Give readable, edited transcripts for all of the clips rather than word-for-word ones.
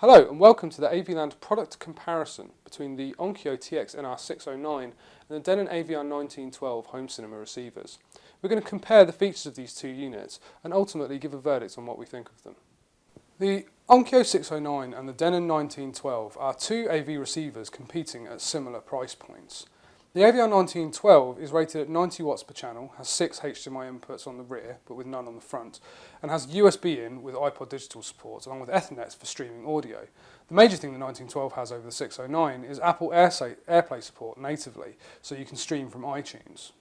Hello and welcome to the AV-Land product comparison between the Onkyo TX-NR609 and the Denon AVR-1912 home cinema receivers. We're going to compare the features of these two units and ultimately give a verdict on what we think of them. The Onkyo 609 and the Denon 1912 are two AV receivers competing at similar price points. The AVR-1912 is rated at 90 watts per channel, has 6 HDMI inputs on the rear but with none on the front, and has USB in with iPod digital support along with Ethernet for streaming audio. The major thing the 1912 has over the 609 is Apple Airplay support natively, so you can stream from iTunes.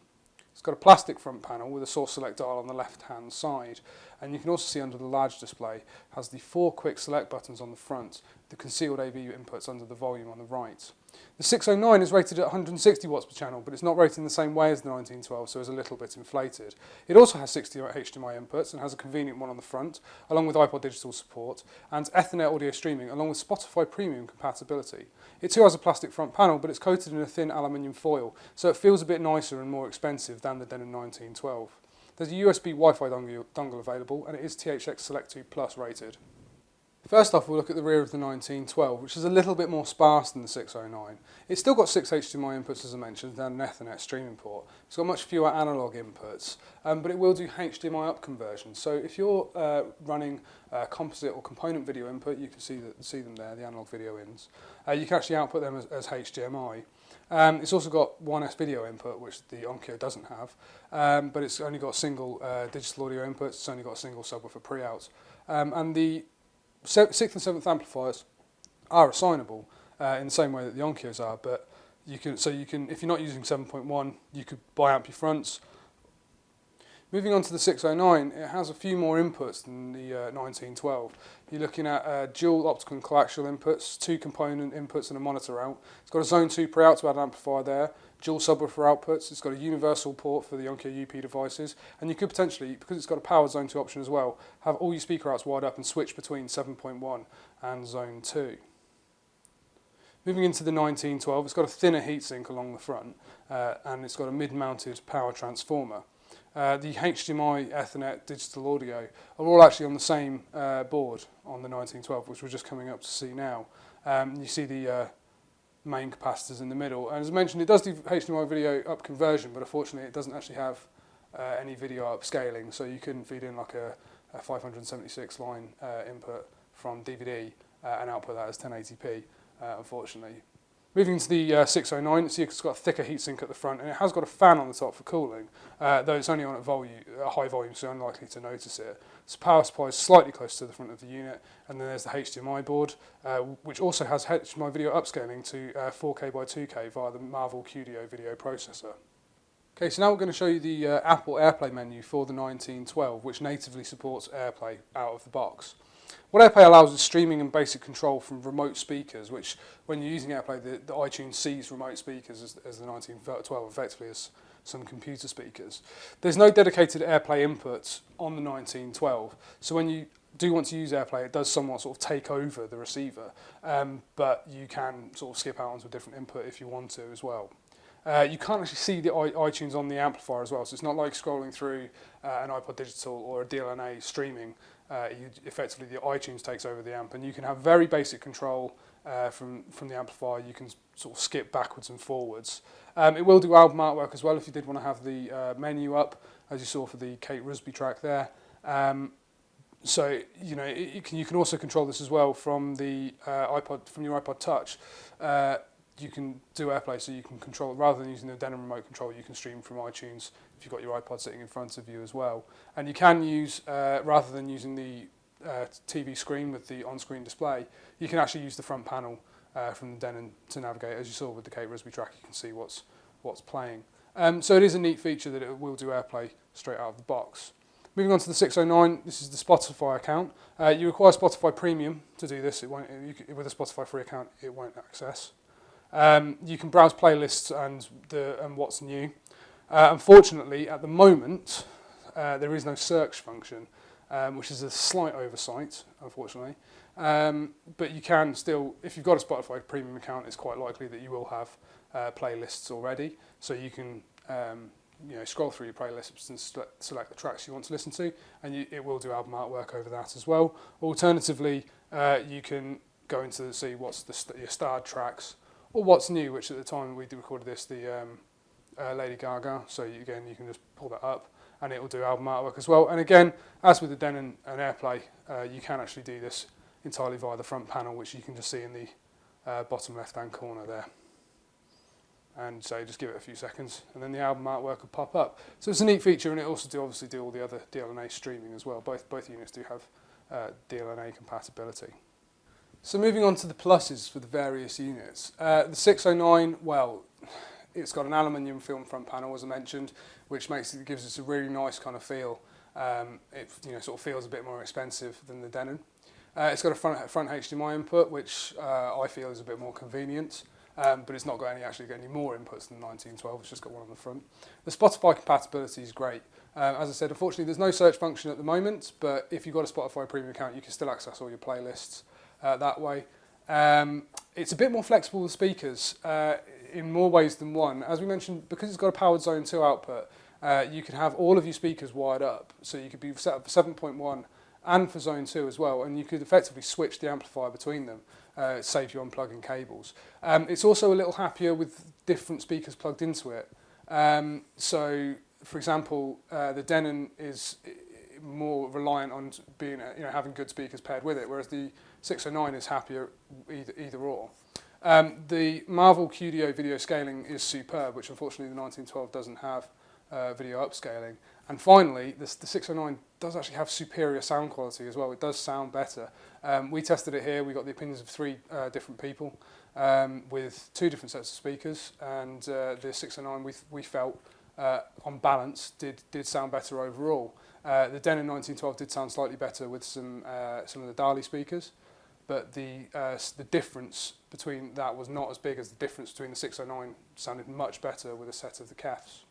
It's got a plastic front panel with a source select dial on the left hand side, and you can also see under the large display has the 4 quick select buttons on the front, the concealed AV inputs under the volume on the right. The 609 is rated at 160 watts per channel, but it's not rated in the same way as the 1912, so it's a little bit inflated. It also has 60 HDMI inputs and has a convenient one on the front, along with iPod digital support, and Ethernet audio streaming, along with Spotify Premium compatibility. It too has a plastic front panel, but it's coated in a thin aluminium foil, so it feels a bit nicer and more expensive than the Denon 1912. There's a USB Wi-Fi dongle available, and it is THX Select 2 Plus rated. First off, we'll look at the rear of the 1912, which is a little bit more sparse than the 609. It's still got 6 HDMI inputs, as I mentioned, and an Ethernet streaming port. It's got much fewer analog inputs, but it will do HDMI up conversion. So if you're running composite or component video input, you can see them there, the analog video ins. You can actually output them as HDMI. It's also got one S-video input, which the Onkyo doesn't have, but it's only got single digital audio inputs. It's only got a single subwoofer pre-out, and the 6th and 7th amplifiers are assignable in the same way that the Onkyos are, but you can if you're not using 7.1, you could bi-amp your fronts. Moving on to the 609, it has a few more inputs than the 1912. You're looking at dual optical and coaxial inputs, 2 component inputs and a monitor out. It's got a zone 2 pre-out to add an amplifier there, dual subwoofer outputs. It's got a universal port for the Onkyo UP devices, and you could potentially, because it's got a powered zone 2 option as well, have all your speaker outs wired up and switch between 7.1 and zone 2. Moving into the 1912, it's got a thinner heatsink along the front, and it's got a mid-mounted power transformer. The HDMI, Ethernet, digital audio are all actually on the same board on the 1912, which we're just coming up to see now. You see the main capacitors in the middle, and as I mentioned, it does do HDMI video up conversion, but unfortunately it doesn't actually have any video upscaling, so you couldn't feed in like a 576 line input from DVD and output that as 1080p, unfortunately. Moving to the 609, see it's got a thicker heatsink at the front, and it has got a fan on the top for cooling, though it's only on at high volume, so you're unlikely to notice it. So power supply is slightly close to the front of the unit, and then there's the HDMI board, which also has HDMI video upscaling to 4K by 2K via the Marvel QDO video processor. Okay, so now we're going to show you the Apple Airplay menu for the 1912, which natively supports Airplay out of the box. What Airplay allows is streaming and basic control from remote speakers, which when you're using Airplay, the iTunes sees remote speakers as the 1912 effectively as some computer speakers. There's no dedicated Airplay input on the 1912, so when you do want to use Airplay, it does somewhat sort of take over the receiver, but you can sort of skip out onto a different input if you want to as well. You can't actually see the iTunes on the amplifier as well, so it's not like scrolling through an iPod digital or a DLNA streaming. Effectively, the iTunes takes over the amp, and you can have very basic control from the amplifier. You can sort of skip backwards and forwards. It will do album artwork as well if you did want to have the menu up, as you saw for the Kate Rusby track there. So you know you can also control this as well from the from your iPod Touch. You can do Airplay, so you can control, rather than using the Denon remote control, you can stream from iTunes if you've got your iPod sitting in front of you as well. And you can use, rather than using the TV screen with the on-screen display, you can actually use the front panel from the Denon to navigate. As you saw with the Kate Rusby track, you can see what's playing. So it is a neat feature that it will do Airplay straight out of the box. Moving on to the 609, this is the Spotify account. You require Spotify Premium to do this. It won't, with a Spotify free account, it won't access. You can browse playlists and what's new. Unfortunately, at the moment, there is no search function, which is a slight oversight, unfortunately. But you can still, if you've got a Spotify Premium account, it's quite likely that you will have playlists already. So you can scroll through your playlists and select the tracks you want to listen to, and it will do album artwork over that as well. Alternatively, you can go into see what's your starred tracks or what's new, which at the time we recorded this, the Lady Gaga. So you can just pull that up and it will do album artwork as well. And again, as with the Denon and Airplay, you can actually do this entirely via the front panel, which you can just see in the bottom left-hand corner there. And so just give it a few seconds, and then the album artwork will pop up. So it's a neat feature, and it also obviously do all the other DLNA streaming as well. Both units do have DLNA compatibility. So moving on to the pluses for the various units. The 609, well, it's got an aluminium film front panel, as I mentioned, which gives us a really nice kind of feel. It sort of feels a bit more expensive than the Denon. It's got a front HDMI input, which I feel is a bit more convenient. But it's not got any more inputs than the 1912, it's just got one on the front. The Spotify compatibility is great. As I said, unfortunately there's no search function at the moment, but if you've got a Spotify premium account you can still access all your playlists that way. It's a bit more flexible with speakers in more ways than one. As we mentioned, because it's got a powered Zone 2 output, you can have all of your speakers wired up, so you could be set up for 7.1 and for Zone 2 as well, and you could effectively switch the amplifier between them. It saves you unplugging cables. It's also a little happier with different speakers plugged into it. So, for example, the Denon is more reliant on having good speakers paired with it, whereas the 609 is happier either or. The Marvel QDO video scaling is superb, which unfortunately the 1912 doesn't have video upscaling. And finally, the 609 does actually have superior sound quality as well. It does sound better. We tested it here. We got the opinions of 3 different people with 2 different sets of speakers, and the 609 we felt on balance did sound better overall. The Denon 1912 did sound slightly better with some of the Dali speakers, but the difference between that was not as big as the difference between the 609 sounded much better with a set of the Kefs.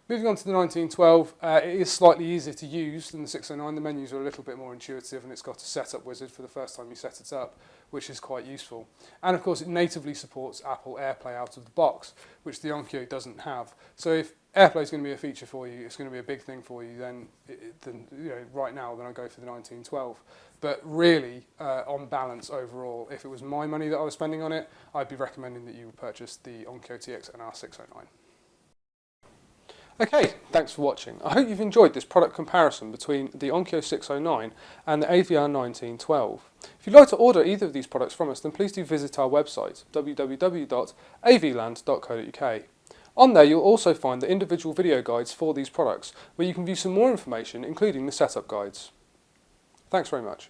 Moving on to the 1912, it is slightly easier to use than the 609. The menus are a little bit more intuitive, and it's got a setup wizard for the first time you set it up, which is quite useful. And of course, it natively supports Apple AirPlay out of the box, which the Onkyo doesn't have. So if AirPlay is going to be a feature for you, it's going to be a big thing for you, then right now, then I'll go for the 1912. But really, on balance overall, if it was my money that I was spending on it, I'd be recommending that you would purchase the Onkyo TX-NR609. Okay, thanks for watching. I hope you've enjoyed this product comparison between the Onkyo 609 and the AVR-1912. If you'd like to order either of these products from us, then please do visit our website, www.avland.co.uk. On there you'll also find the individual video guides for these products, where you can view some more information, including the setup guides. Thanks very much.